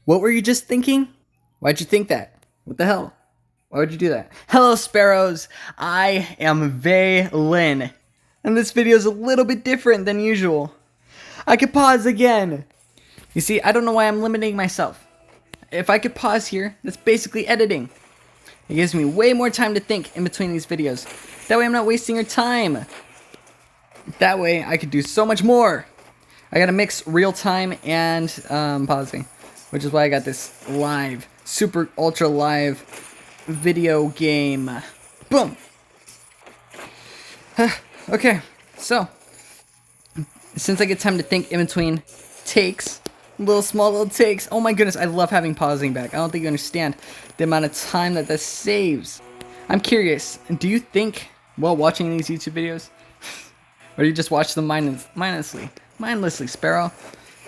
What were you just thinking? Why'd you think that? What the hell? Why would you do that? Hello, sparrows. I am Vaylin, and this video is a little bit different than usual. I could pause again. You see, I don't know why I'm limiting myself. If I could pause here, that's basically editing. It gives me way more time to think in between these videos. That way I'm not wasting your time. That way I could do so much more. I gotta mix real time and pausing, which is why I got this live, super ultra live video game. Boom. Okay, so since I get time to think in between takes, small little takes. Oh my goodness, I love having pausing back. I don't think you understand the amount of time that this saves. I'm curious, do you think while watching these YouTube videos, or do you just watch them mindlessly, Sparrow?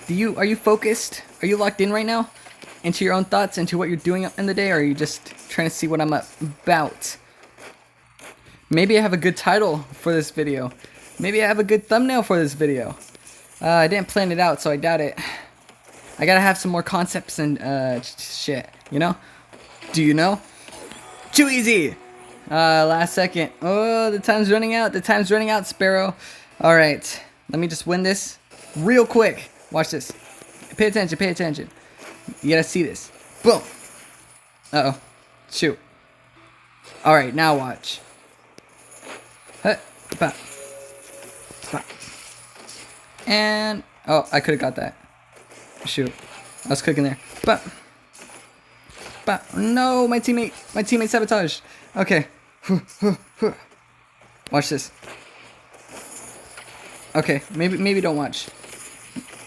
Are you focused? Are you locked in right now into your own thoughts, into what you're doing in the day, or are you just trying to see what I'm about? Maybe I have a good title for this video. Maybe I have a good thumbnail for this video. I didn't plan it out, so I doubt it. I gotta have some more concepts and shit, you know? Do you know? Too easy! Last second. Oh, the time's running out. The time's running out, Sparrow. Alright, let me just win this real quick. Watch this. Pay attention, pay attention. You gotta see this. Boom! Uh-oh. Shoot. Alright, now watch. And... oh, I could've got that. Shoot. I was cooking there. But no, my teammate sabotaged. Okay. Watch this. Okay, maybe don't watch.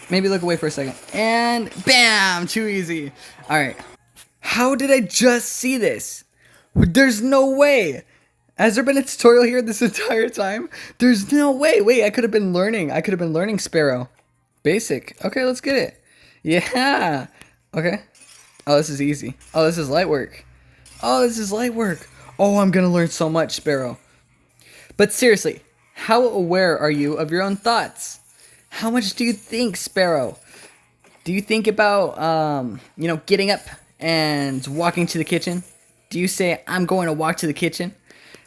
Maybe look away for a second. And bam! Too easy. Alright. How did I just see this? There's no way. Has there been a tutorial here this entire time? There's no way. Wait, I could have been learning Sparrow. Basic. Okay, let's get it. Yeah. Okay. Oh, this is easy. Oh, this is light work. Oh, I'm gonna learn so much, Sparrow. But seriously, how aware are you of your own thoughts? How much do you think, Sparrow? Do you think about, getting up and walking to the kitchen? Do you say, I'm going to walk to the kitchen?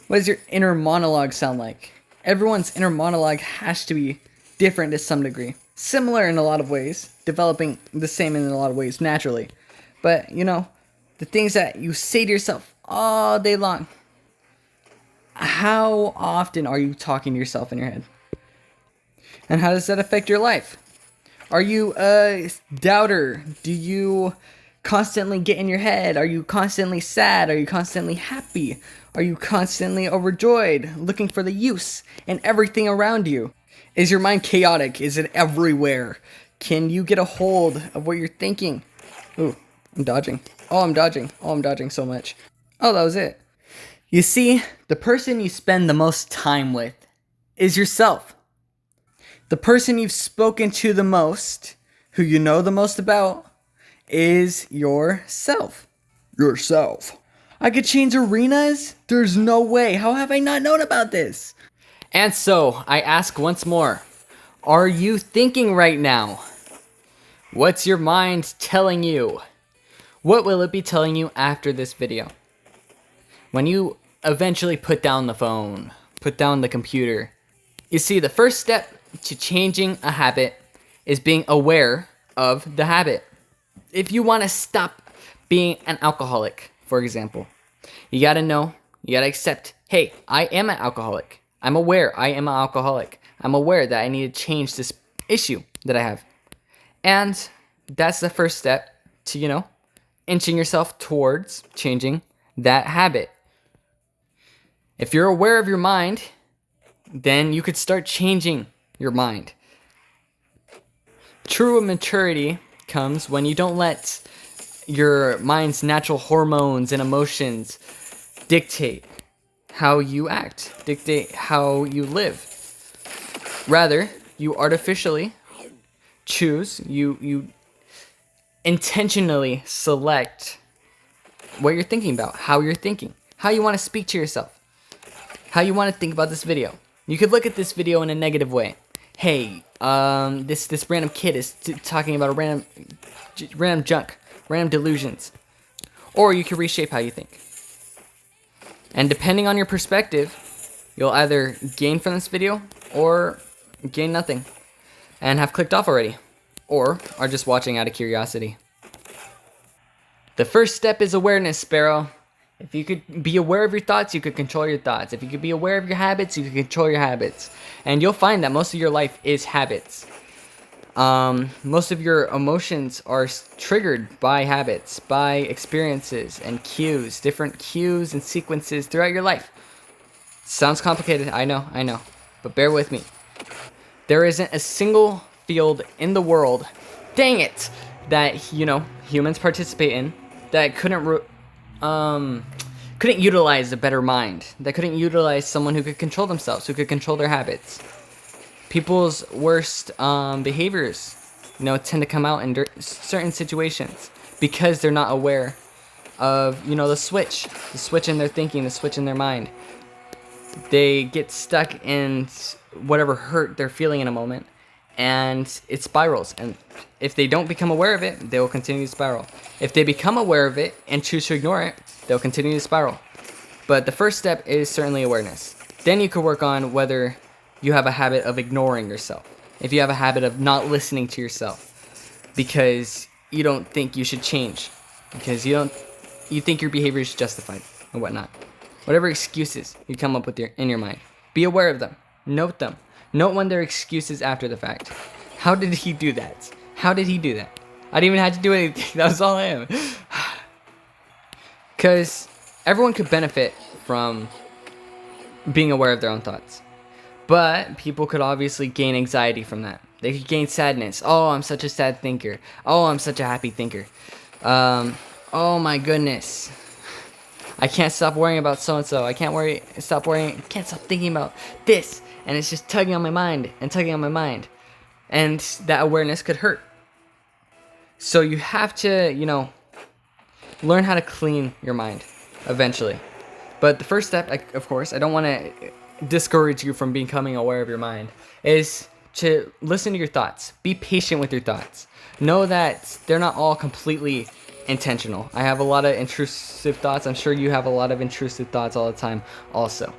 What does your inner monologue sound like? Everyone's inner monologue has to be different to some degree. Similar in a lot of ways, developing the same in a lot of ways naturally. But, the things that you say to yourself all day long, how often are you talking to yourself in your head? And how does that affect your life? Are you a doubter? Do you constantly get in your head? Are you constantly sad? Are you constantly happy? Are you constantly overjoyed, looking for the use in everything around you? Is your mind chaotic? Is it everywhere? Can you get a hold of what you're thinking? Ooh, I'm dodging. Oh, I'm dodging so much. Oh, that was it. You see, the person you spend the most time with is yourself. The person you've spoken to the most, who you know the most about, is yourself. Yourself. I could change arenas? There's no way. How have I not known about this? And so, I ask once more, are you thinking right now? What's your mind telling you? What will it be telling you after this video? When you eventually put down the phone, put down the computer, you see, the first step to changing a habit is being aware of the habit. If you want to stop being an alcoholic, for example, you gotta know, you gotta accept, hey, I am an alcoholic. I'm aware I am an alcoholic. I'm aware that I need to change this issue that I have. And that's the first step to, inching yourself towards changing that habit. If you're aware of your mind, then you could start changing your mind. True maturity comes when you don't let your mind's natural hormones and emotions dictate how you act, dictate how you live. Rather, you artificially choose, you intentionally select what you're thinking about, how you're thinking, how you want to speak to yourself, how you want to think about this video. You could look at this video in a negative way. Hey, this random kid is talking about a random junk. random delusions. Or you can reshape how you think. And depending on your perspective, you'll either gain from this video or gain nothing and have clicked off already, or are just watching out of curiosity. The first step is awareness, Sparrow. If you could be aware of your thoughts, you could control your thoughts. If you could be aware of your habits, you could control your habits. And you'll find that most of your life is habits. Most of your emotions are triggered by habits, by experiences and cues, different cues and sequences throughout your life. Sounds complicated, I know, but bear with me. There isn't a single field in the world, dang it, that, humans participate in that couldn't utilize a better mind, that couldn't utilize someone who could control themselves, who could control their habits. People's worst behaviors, tend to come out in certain situations because they're not aware of, the switch in their thinking, the switch in their mind. They get stuck in whatever hurt they're feeling in a moment, and it spirals. And if they don't become aware of it, they will continue to spiral. If they become aware of it and choose to ignore it, they'll continue to spiral. But the first step is certainly awareness. Then you could work on whether you have a habit of ignoring yourself. If you have a habit of not listening to yourself because you don't think you should change, because you think your behavior is justified and whatnot. Whatever excuses you come up with in your mind, be aware of them. Note them. Note when they're excuses after the fact. How did he do that? How did he do that? I didn't even have to do anything. That was all I am. Because everyone could benefit from being aware of their own thoughts. But people could obviously gain anxiety from that. They could gain sadness. Oh, I'm such a sad thinker. Oh, I'm such a happy thinker. Oh my goodness. I can't stop worrying about so-and-so. I can't stop thinking about this. And it's just tugging on my mind and tugging on my mind. And that awareness could hurt. So you have to, learn how to clean your mind eventually. But the first step, of course, I don't want to discourage you from becoming aware of your mind, is to listen to your thoughts. Be patient with your thoughts. Know that they're not all completely intentional. I have a lot of intrusive thoughts. I'm sure you have a lot of intrusive thoughts all the time also.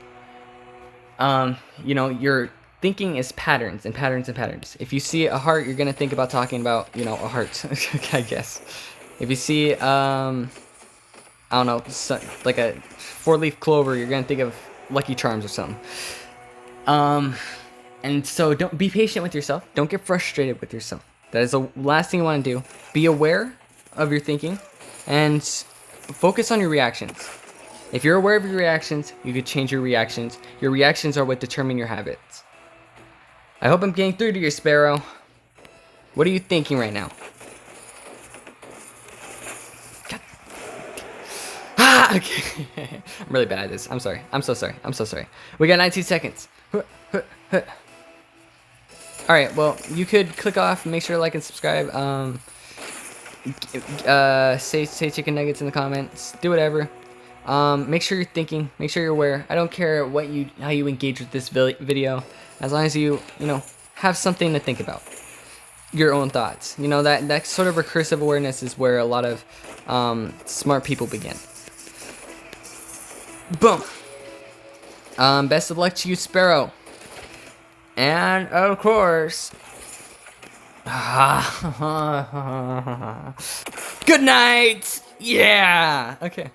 Your thinking is patterns and patterns and patterns. If you see a heart, you're going to think about talking about, a heart, I guess. If you see, I don't know, like a 4-leaf clover, you're going to think of Lucky Charms or something. And so don't be patient with yourself. Don't get frustrated with yourself. That is the last thing you want to do. Be aware of your thinking and focus on your reactions. If you're aware of your reactions, you could change your reactions. Your reactions are what determine your habits. I hope I'm getting through to you, Sparrow. What are you thinking right now? Okay. I'm really bad at this. I'm sorry. I'm so sorry. We got 19 seconds. Alright, well, you could click off, make sure to like and subscribe. Say chicken nuggets in the comments. Do whatever. Make sure you're thinking. Make sure you're aware. I don't care how you engage with this video, as long as you have something to think about. Your own thoughts. That sort of recursive awareness is where a lot of smart people begin. Boom. Best of luck to you, Sparrow. And of course, good night. Yeah. Okay.